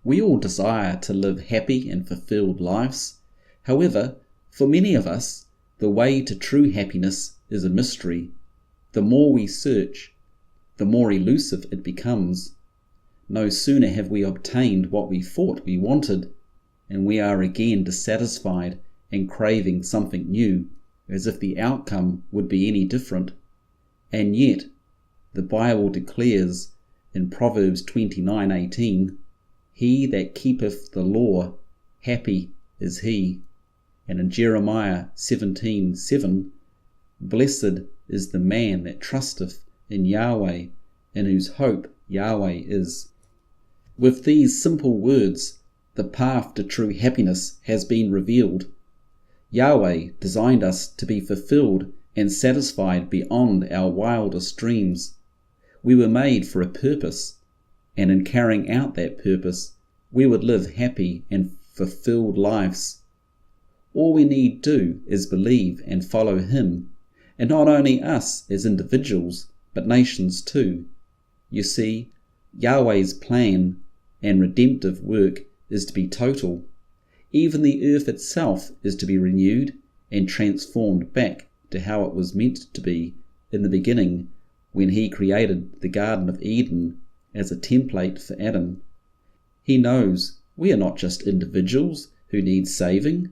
We all desire to live happy and fulfilled lives. However, for many of us, the way to true happiness is a mystery. The more we search, the more elusive it becomes. No sooner have we obtained what we thought we wanted, and we are again dissatisfied and craving something new, as if the outcome would be any different. And yet, the Bible declares in Proverbs 29:18, "He that keepeth the law, happy is he." And in Jeremiah 17:7, "Blessed is the man that trusteth in Yahweh, in whose hope Yahweh is." With these simple words, the path to true happiness has been revealed. Yahweh designed us to be fulfilled and satisfied beyond our wildest dreams. We were made for a purpose, and in carrying out that purpose, we would live happy and fulfilled lives. All we need do is believe and follow Him, and not only us as individuals, but nations too. You see, Yahweh's plan and redemptive work is to be total. Even the earth itself is to be renewed and transformed back to how it was meant to be in the beginning, when He created the Garden of Eden as a template for Adam. He knows we are not just individuals who need saving.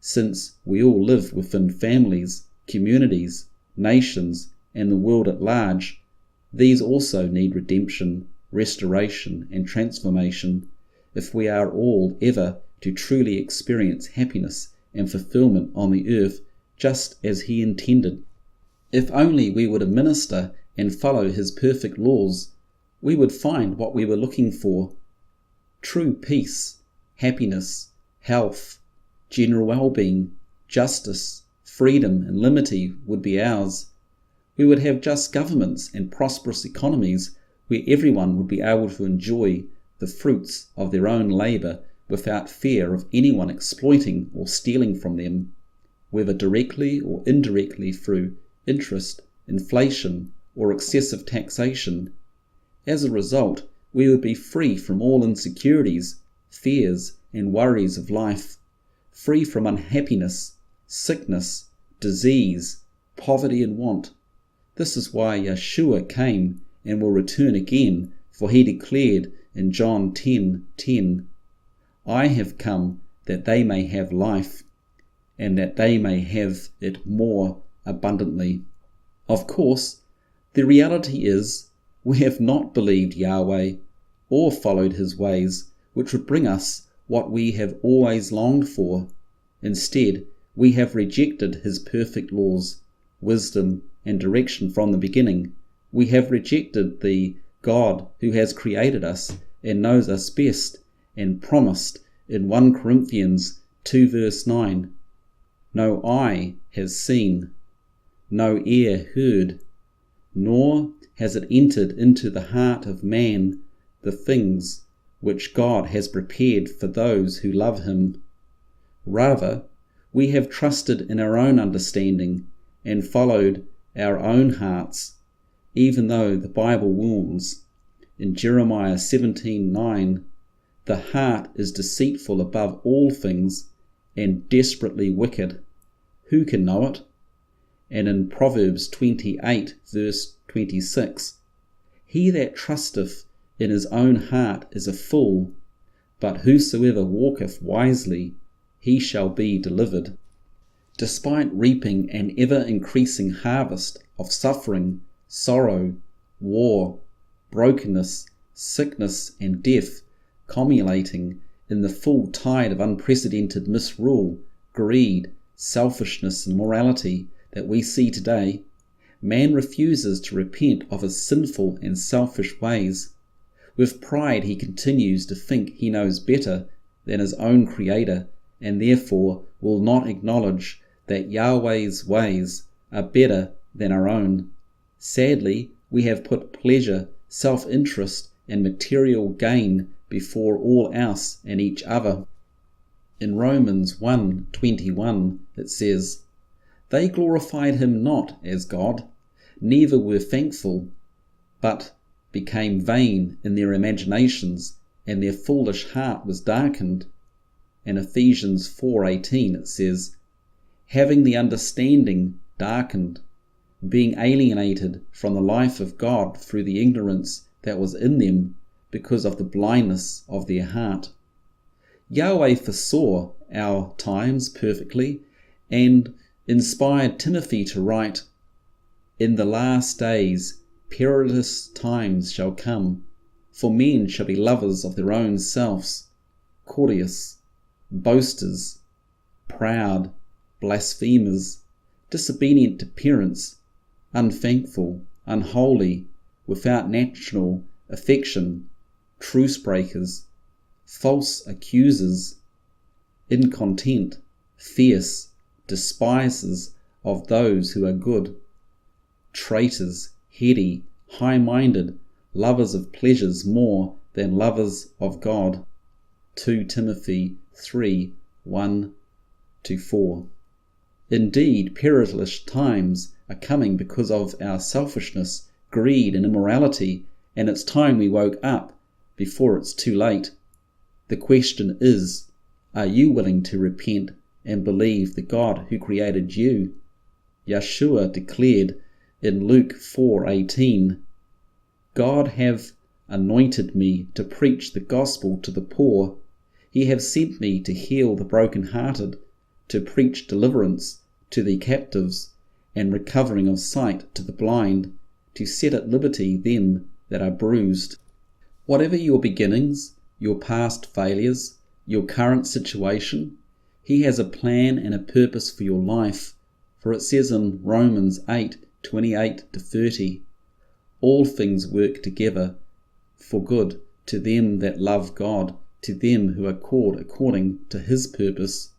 Since we all live within families, communities, nations, and the world at large, these also need redemption, restoration, and transformation if we are all ever to truly experience happiness and fulfillment on the earth just as He intended. If only we would administer and follow His perfect laws, we would find what we were looking for. True peace, happiness, health, general well-being, justice, freedom, and liberty would be ours. We would have just governments and prosperous economies where everyone would be able to enjoy the fruits of their own labour without fear of anyone exploiting or stealing from them, whether directly or indirectly through interest, inflation, or excessive taxation. As a result, we would be free from all insecurities, fears, and worries of life, free from unhappiness, sickness, disease, poverty, and want. This is why Yeshua came and will return again, for He declared in John 10:10, "I have come that they may have life, and that they may have it more abundantly." Of course, the reality is we have not believed Yahweh or followed His ways, which would bring us what we have always longed for. Instead, we have rejected His perfect laws, wisdom, and direction from the beginning. We have rejected the God who has created us and knows us best, and promised in 1 Corinthians 2 verse 9, "No eye has seen, no ear heard, nor has it entered into the heart of man the things which God has prepared for those who love Him." Rather, we have trusted in our own understanding and followed our own hearts, even though the Bible warns in Jeremiah 17:9, "The heart is deceitful above all things and desperately wicked. Who can know it?" And in Proverbs 28 verse 26, "He that trusteth in his own heart is a fool, but whosoever walketh wisely, he shall be delivered." Despite reaping an ever-increasing harvest of suffering, sorrow, war, brokenness, sickness, and death, culminating in the full tide of unprecedented misrule, greed, selfishness, and morality that we see today, man refuses to repent of his sinful and selfish ways. With pride, he continues to think he knows better than his own Creator, and therefore will not acknowledge that Yahweh's ways are better than our own. Sadly, we have put pleasure, self-interest, and material gain before all else and each other. In Romans 1:21 it says, "They glorified Him not as God, neither were thankful, but became vain in their imaginations, and their foolish heart was darkened. In Ephesians 4:18 it says, having the understanding darkened, being alienated from the life of God through the ignorance that was in them because of the blindness of their heart. Yahweh foresaw our times perfectly and inspired Timothy to write, in the last days perilous times shall come, for men shall be lovers of their own selves, courteous, boasters, proud, blasphemers, disobedient to parents, unthankful, unholy, without natural affection, truce breakers, false accusers, incontinent, fierce, despisers of those who are good, traitors, heady, high-minded, lovers of pleasures more than lovers of God. 2 Timothy 3:1-4. Indeed, perilous times are coming because of our selfishness, greed, and immorality, and it's time we woke up before it's too late. The question is, are you willing to repent and believe the God who created you? Yeshua declared in Luke 4:18, God have anointed me to preach the gospel to the poor. He have sent me to heal the broken-hearted, to preach deliverance to the captives, and recovering of sight to the blind, to set at liberty them that are bruised. Whatever your beginnings, your past failures, your current situation, He has a plan and a purpose for your life, for it says in Romans 8:28-30, all things work together for good to them that love God, to them who are called according to His purpose.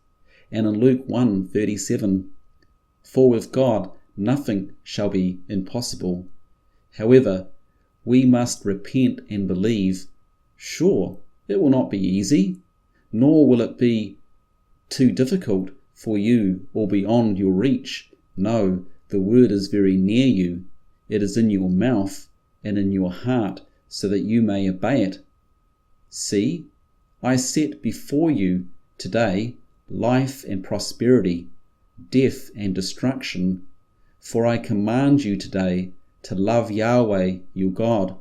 And in Luke 1:37, for with God nothing shall be impossible. However, we must repent and believe. Sure, it will not be easy, nor will it be too difficult for you or beyond your reach. No, the word is very near you. It is in your mouth and in your heart, so that you may obey it. See, I set before you today life and prosperity, death and destruction. For I command you today to love Yahweh your God,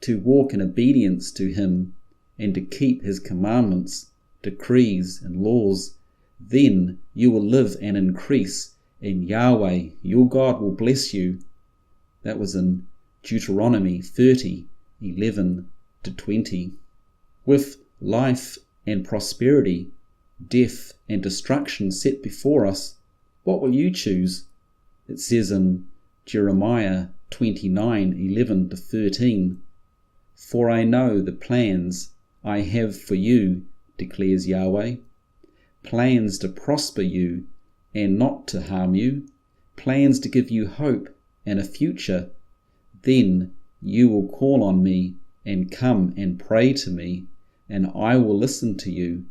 to walk in obedience to Him, and to keep His commandments, decrees, and laws. Then you will live and increase, and Yahweh your God will bless you. That was in Deuteronomy 30:11-20. With life and prosperity, death and destruction set before us, what will you choose? It says in Jeremiah 29:11-13, for I know the plans I have for you, declares Yahweh, plans to prosper you and not to harm you, plans to give you hope and a future. Then you will call on me and come and pray to me, and I will listen to you.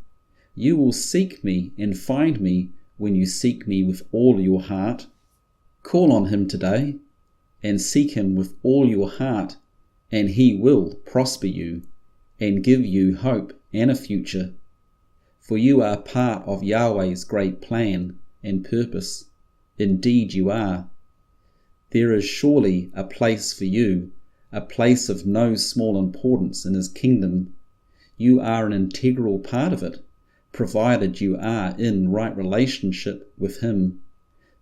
You will seek me and find me when you seek me with all your heart. Call on Him today and seek Him with all your heart, and He will prosper you and give you hope and a future. For you are part of Yahweh's great plan and purpose. Indeed you are. There is surely a place for you, a place of no small importance in His kingdom. You are an integral part of it, provided you are in right relationship with Him.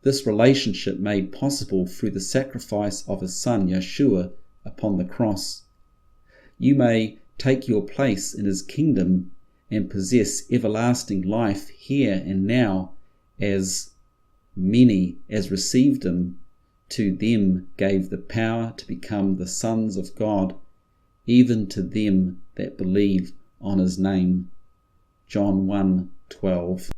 This relationship made possible through the sacrifice of His Son Yeshua upon the cross. You may take your place in His kingdom and possess everlasting life here and now. As many as received Him, to them gave the power to become the sons of God, even to them that believe on His name. John 1:12.